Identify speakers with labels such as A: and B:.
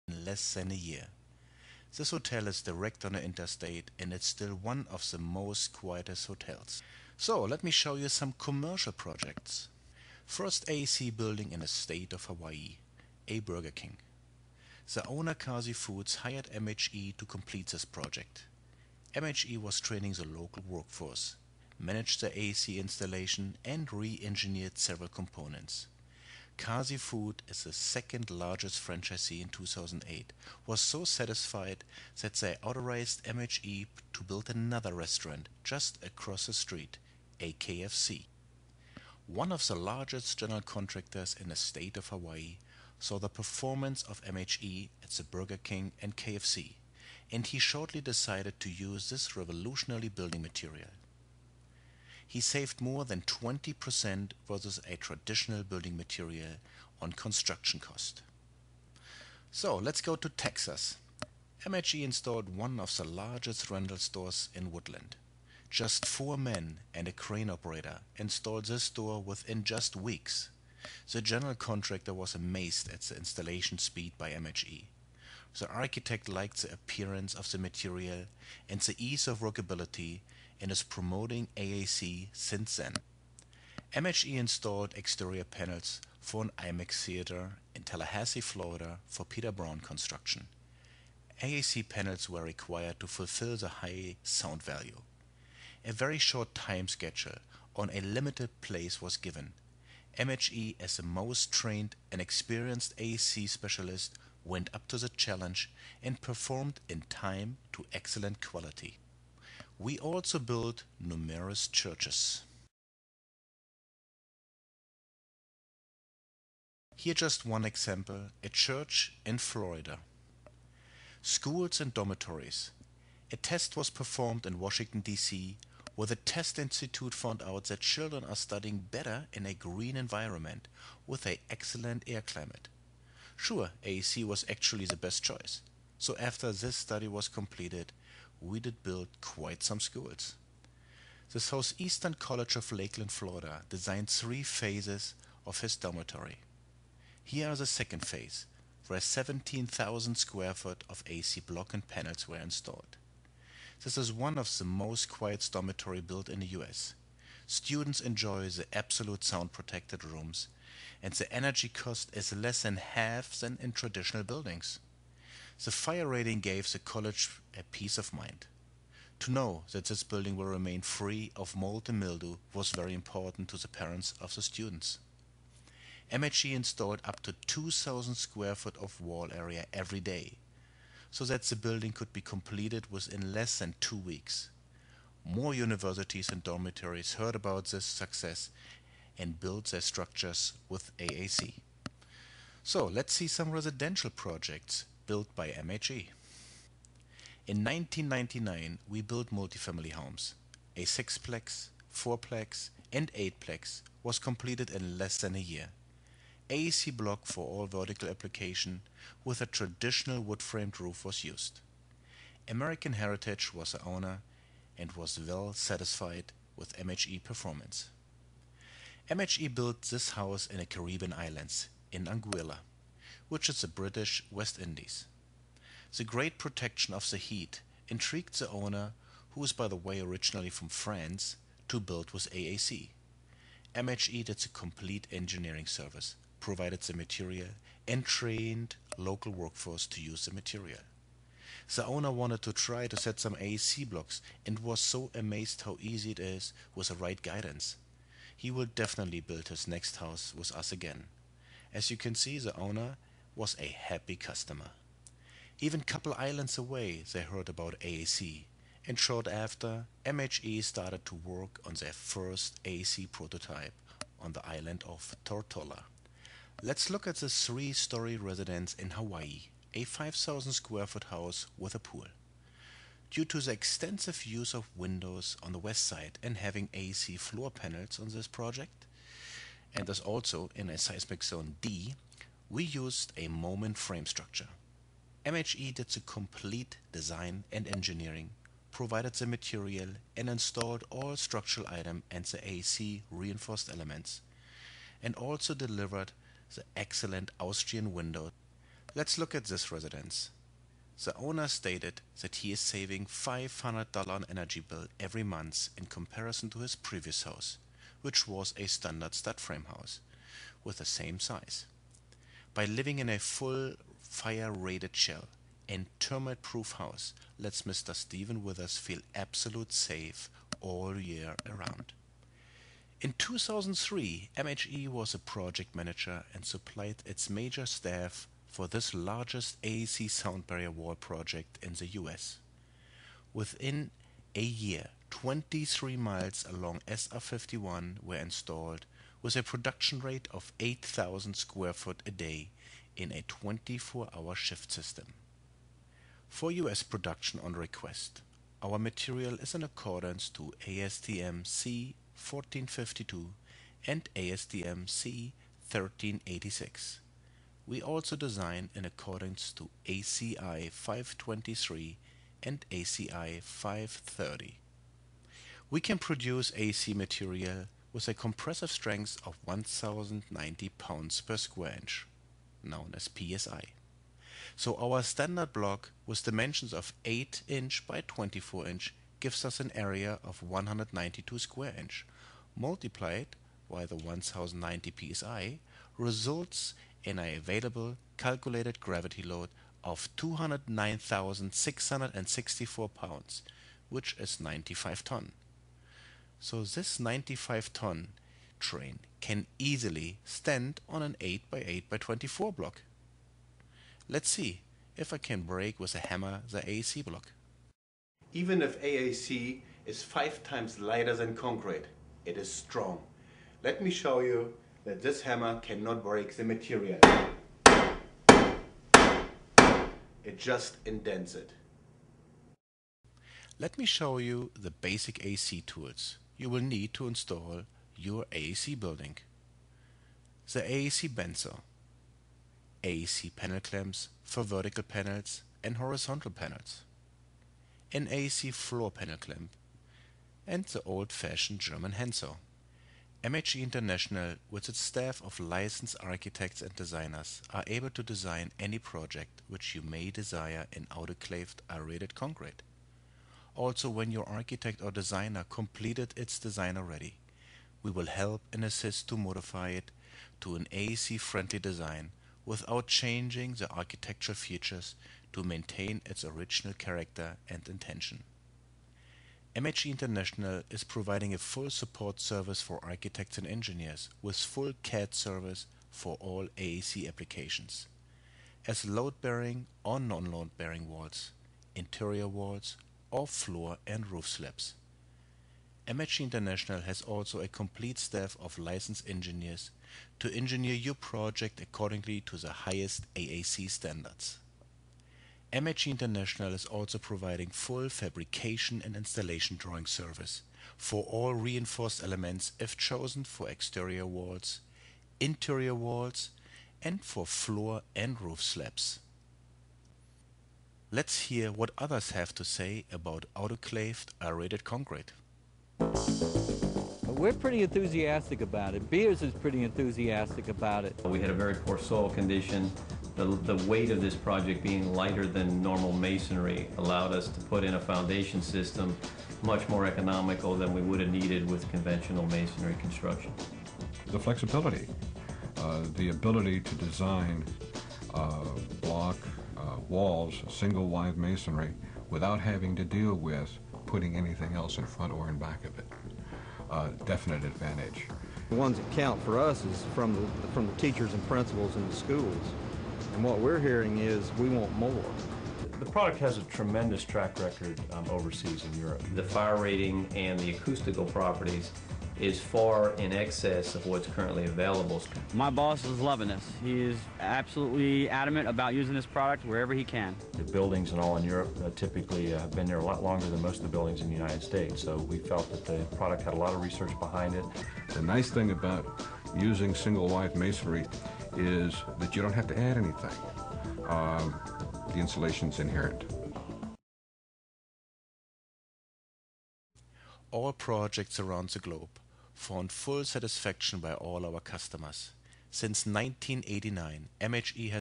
A: in less than a year. This hotel is direct on the interstate and it's still one of the most quietest hotels. So let me show you some commercial projects. First AC building in the state of Hawaii, a Burger King. The owner Kasi Foods hired MHE to complete this project. MHE was training the local workforce, managed the AC installation and re-engineered several components. Kasi Food is the second largest franchisee in 2008, was so satisfied that they authorized MHE to build another restaurant just across the street, a KFC. One of the largest general contractors in the state of Hawaii saw the performance of MHE at the Burger King and KFC, and he shortly decided to use this revolutionary building material. He saved more than 20% versus a traditional building material on construction cost. So let's go to Texas. MHE installed one of the largest rental stores in Woodland. Just 4 men and a crane operator installed this store within just weeks. The general contractor was amazed at the installation speed by MHE. The architect liked the appearance of the material and the ease of workability and is promoting AAC since then. MHE installed exterior panels for an IMAX theater in Tallahassee, Florida for Peter Brown Construction. AAC panels were required to fulfill the high sound value. A very short time schedule on a limited place was given. MHE, as the most trained and experienced AAC specialist, went up to the challenge and performed in time to excellent quality. We also built numerous churches. Here just one example, a church in Florida. Schools and dormitories. A test was performed in Washington, D.C., where the test institute found out that children are studying better in a green environment with an excellent air climate. Sure, AEC was actually the best choice. So after this study was completed, we did build quite some schools. The Southeastern College of Lakeland, Florida designed 3 phases of his dormitory. Here are the second phase, where 17,000 square foot of AC block and panels were installed. This is one of the most quiet dormitory built in the US. Students enjoy the absolute sound protected rooms, and the energy cost is less than half than in traditional buildings. The fire rating gave the college a peace of mind. To know that this building will remain free of mold and mildew was very important to the parents of the students. MHE installed up to 2,000 square foot of wall area every day, so that the building could be completed within less than 2 weeks. More universities and dormitories heard about this success and built their structures with AAC. So let's see some residential projects built by MHE. In 1999, we built multifamily homes. A 6-plex, 4-plex, and 8-plex was completed in less than a year. AAC block for all vertical application with a traditional wood-framed roof was used. American Heritage was the owner and was well satisfied with MHE performance. MHE built this house in the Caribbean islands, in Anguilla, which is the British West Indies. The great protection of the heat intrigued the owner, who is by the way originally from France, to build with AAC. MHE did the complete engineering service, provided the material, and trained local workforce to use the material. The owner wanted to try to set some AAC blocks and was so amazed how easy it is with the right guidance. He will definitely build his next house with us again. As you can see, the owner was a happy customer. Even couple islands away they heard about AAC, and short after, MHE started to work on their first AAC prototype on the island of Tortola. Let's look at the 3-story residence in Hawaii, a 5,000 square foot house with a pool. Due to the extensive use of windows on the west side and having AC floor panels on this project, and as also in a seismic zone D, we used a moment frame structure. MHE did the complete design and engineering, provided the material, and installed all structural items and the AC reinforced elements, and also delivered the excellent Austrian window. Let's look at this residence. The owner stated that he is saving $500 on energy bill every month in comparison to his previous house, which was a standard stud frame house with the same size. By living in a full fire-rated shell and termite-proof house lets Mr. Stephen Withers feel absolute safe all year around. In 2003, MHE was a project manager and supplied its major staff for this largest AAC sound barrier wall project in the US. Within a year, 23 miles along SR51 were installed with a production rate of 8,000 square foot a day in a 24-hour shift system. For US production on request, our material is in accordance to ASTM C1452 and ASTM C1386. We also design in accordance to ACI 523 and ACI 530. We can produce AC material with a compressive strength of 1090 pounds per square inch, known as PSI. So our standard block with dimensions of 8 inch by 24 inch gives us an area of 192 square inch. Multiplied by the 1090 psi results in an available calculated gravity load of 209,664 pounds, which is 95 ton. So this 95 ton train can easily stand on an 8 by 8 by 24 block. Let's see if I can break with a hammer the AAC block. Even if AAC is 5 times lighter than concrete, it is strong. Let me show you that this hammer cannot break the material. It just indents it. Let me show you the basic AC tools you will need to install your AAC building. The AAC bandsaw, AAC panel clamps for vertical panels and horizontal panels, an AAC floor panel clamp, and the old-fashioned German handsaw. MHE International, with its staff of licensed architects and designers, are able to design any project which you may desire in autoclaved aerated concrete. Also, when your architect or designer completed its design already, we will help and assist to modify it to an AAC-friendly design without changing the architectural features to maintain its original character and intention. MHE International is providing a full support service for architects and engineers with full CAD service for all AAC applications, as load-bearing or non-load-bearing walls, interior walls, or floor and roof slabs. MHE International has also a complete staff of licensed engineers to engineer your project accordingly to the highest AAC standards. MHE International is also providing full fabrication and installation drawing service for all reinforced elements if chosen for exterior walls, interior walls, and for floor and roof slabs. Let's hear what others have to say about autoclaved aerated concrete.
B: We're pretty enthusiastic about it. Beers is pretty enthusiastic about it.
C: We had a very poor soil condition. The weight of this project being lighter than normal masonry allowed us to put in a foundation system much more economical than we would have needed with conventional masonry construction.
D: The flexibility, the ability to design block walls, single wide masonry, without having to deal with putting anything else in front or in back of it. Definite advantage.
E: The ones that count for us is from the teachers and principals in the schools. And what we're hearing is we want more.
F: The product has a tremendous track record overseas in Europe.
C: The fire rating and the acoustical properties is far in excess of what's currently available.
G: My boss is loving this. He is absolutely adamant about using this product wherever he can.
F: The buildings and all in Europe typically have been there a lot longer than most of the buildings in the United States, so we felt that the product had a lot of research behind it.
D: The nice thing about using single wide masonry is that you don't have to add anything. The insulation's inherent.
A: All projects around the globe found full satisfaction by all our customers. Since 1989, MHE has